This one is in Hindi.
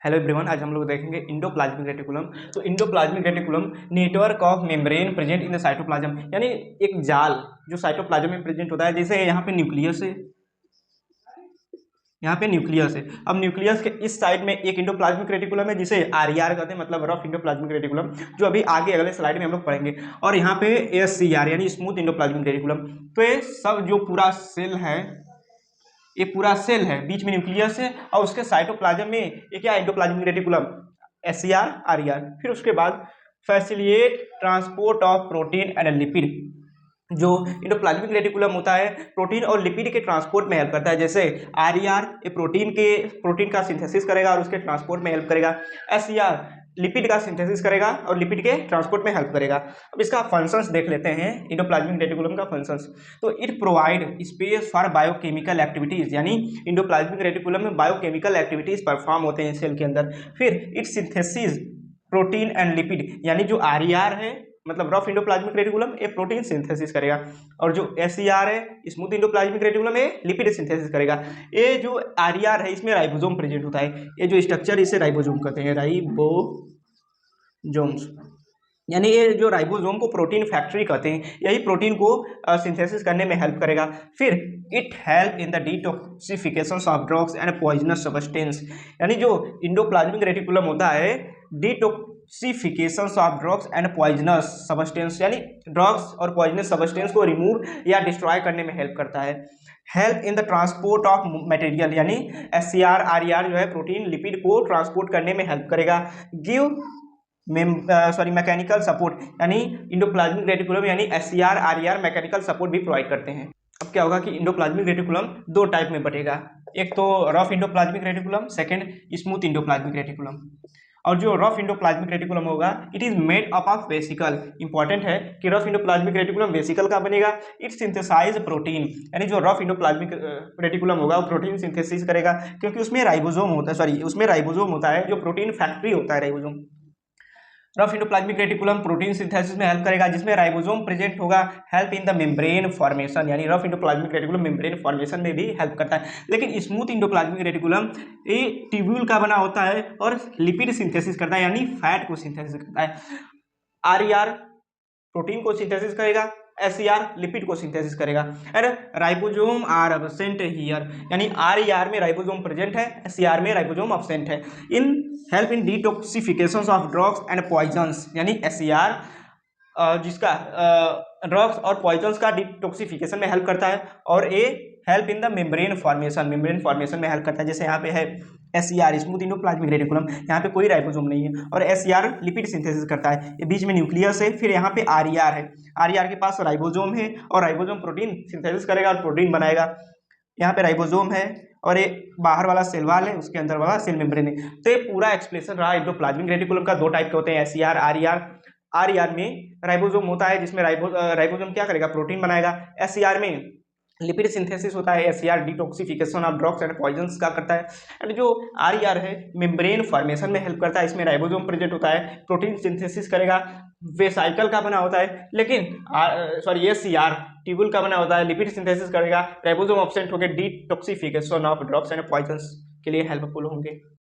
हेलो एवरीवन, आज हम लोग देखेंगे इंडोप्लाज्मिक रेटिकुलम। तो endoplasmic reticulum network of membrane present in the cytoplasm, यानी एक जाल जो साइटोप्लाज्म में प्रेजेंट होता है। जैसे यहाँ पे न्यूक्लियस है, यहाँ पे न्यूक्लियस है। अब न्यूक्लियस के इस साइड में एक इंडोप्लाज्मिक रेटिकुलम है जिसे आरईआर कहते हैं, मतलब रफ इंडोप्लाज्मिक रेटिकुलम, जो अभी आगे अगले स्लाइड में हम लोग पढ़ेंगे। और यहाँ पे एससीआर यानी स्मूथ इंडोप्लाज्मिक रेटिकुलम। तो ये सब जो पूरा सेल है, ये पूरा सेल है, बीच में न्यूक्लियस है और उसके साइटोप्लाज्म में ये क्या एंडोप्लाज्मिक रेटिकुलम, एससीआर आरईआर। फिर उसके बाद facilitate transport of protein and lipid. जो इंडोप्लाज्मिक रेटिकुलम होता है प्रोटीन और लिपिड के ट्रांसपोर्ट में हेल्प करता है। जैसे आरईआर ये प्रोटीन का सिंथेसिस करेगा और उसके ट्रांसपोर्ट में हेल्प करेगा। एससीआर लिपिड का सिंथेसिस करेगा और लिपिड के ट्रांसपोर्ट में हेल्प करेगा। अब इसका फंक्शंस देख लेते हैं, इंडोप्लाज्मिक रेटिकुलम का फंक्शंस। तो it provide space for biochemical activities, यानी इंडोप्लाज्मिक रेटिकुलम में बायोकेमिकल एक्टिविटीज परफॉर्म होते हैं सेल के अंदर। फिर it synthesis protein and lipid, यानी जो आरईआर है मतलब रफ इंडोप्लाज्मिक रेटिकुलम, ये प्रोटीन सिंथेसिस करेगा। और जो एसईआर है स्मूथ इंडोप्लाज्मिक रेटिकुलम, ये लिपिड सिंथेसिस करेगा। ये जो आरईआर है इसमें राइबोसोम प्रेजेंट होता है। ये जो स्ट्रक्चर इसे राइबोसोम कहते हैं, राइबोसोम्स, यानी ये जो राइबोसोम को प्रोटीन फैक्ट्री कहते हैं, यही प्रोटीन को सिंथेसिस करने में हेल्प करेगा। फिर it help in the detoxification of drugs and poisonous substance, यानी जो इंडोप्लाज्मिक रेटिकुलम होता है detoxification of drugs and poisonous substance, यानी ड्रग्स और पॉइजनस सब्सटेंस को रिमूव या डिस्ट्रॉय करने में हेल्प करता है। Help in the transport of material, यानी एससीआर आरईआर जो है प्रोटीन लिपिड को ट्रांसपोर्ट करने में हेल्प करेगा। गिव मैकेनिकल सपोर्ट, यानी इंडोप्लाज्मिक रेटिकुलम यानी एससीआर आरईआर मैकेनिकल सपोर्ट भी प्रोवाइड करते हैं। अब क्या होगा कि इंडोप्लाज्मिक रेटिकुलम दो टाइप में बटेगा, एक तो rough endoplasmic reticulum, second smooth endoplasmic reticulum. और जो रफ इंडोप्लाज्मिक रेटिकुलम होगा it is made up of vesicle. Important है कि रफ इंडोप्लाज्मिक रेटिकुलम वेसिकल का बनेगा। इट सिंथेसाइज प्रोटीन, यानी जो रफ इंडोप्लाज्मिक रेटिकुलम होगा वो प्रोटीन सिंथेसिस करेगा, क्योंकि उसमें राइबोसोम होता है, उसमें राइबोसोम होता है जो प्रोटीन फैक्ट्री होता है ribosome. Rough endoplasmic reticulum protein synthesis में हेल्प करेगा, जिसमें राइबोसोम प्रेजेंट होगा। Help in the membrane formation, यानी rough endoplasmic reticulum membrane formation में भी हेल्प करता है। लेकिन स्मूथ इंडोप्लाज्मिक रेटिकुलम ये ट्यूब्यूल का बना होता है और लिपिड सिंथेसिस करता है, यानी फैट को सिंथेसिस करता है। आरईआर प्रोटीन को सिंथेसिस करेगा, एसईआर लिपिड को सिंथेसिस करेगा। And ribosome are absent here, यानी आरईआर में राइबोसोम प्रेजेंट है, एसईआर में राइबोसोम एब्सेंट है। In help in detoxification of drugs and poisons, यानी एसईआर जिसका ड्रग्स और पॉइजन्स का डिटॉक्सिफिकेशन में हेल्प करता है। और a help in the membrane formation में हेल्प करता है। जैसे यहाँ पे है एसईआर स्मूथ इंडोप्लाज्मिक रेटिकुलम, यहाँ पे कोई राइबोसोम नहीं है और एसईआर लिपिड सिंथेसिस करता है, ये बीच में न्यूक्लियस है। फिर यहाँ पे आरईआर है, आरईआर के पास राइबोसोम है और राइबोसोम प्रोटीन सिंथेसिस करेगा और प्रोटीन बनाएगा। यहाँ पे राइबोसोम है और ये बाहर वाला सेल वाल है, उसके अंदर वाला सेल मेम्ब्रेन है। तो ये पूरा एक्सप्लेनेशन रहा इंडोप्लाज्मिक रेटिकुलम का। दो टाइप के होते हैं, एसईआर आरईआर। आरईआर में राइबोसोम होता है जिसमें राइबोसोम क्या करेगा, प्रोटीन बनाएगा। एसईआर में लिपिड सिंथेसिस होता है, SER detoxification of drugs and poisons का करता है। एंड जो आरईआर है मेम्ब्रेन फॉर्मेशन में हेल्प करता है, इसमें राइबोसोम प्रेजेंट होता है, प्रोटीन सिंथेसिस करेगा, वेसाइकल का बना होता है। लेकिन एसईआर ट्यूबुल का बना होता है, लिपिड सिंथेसिस करेगा, राइबोसोम एब्सेंट होकर detoxification of drugs and poisons के लिए हेल्पफुल होंगे।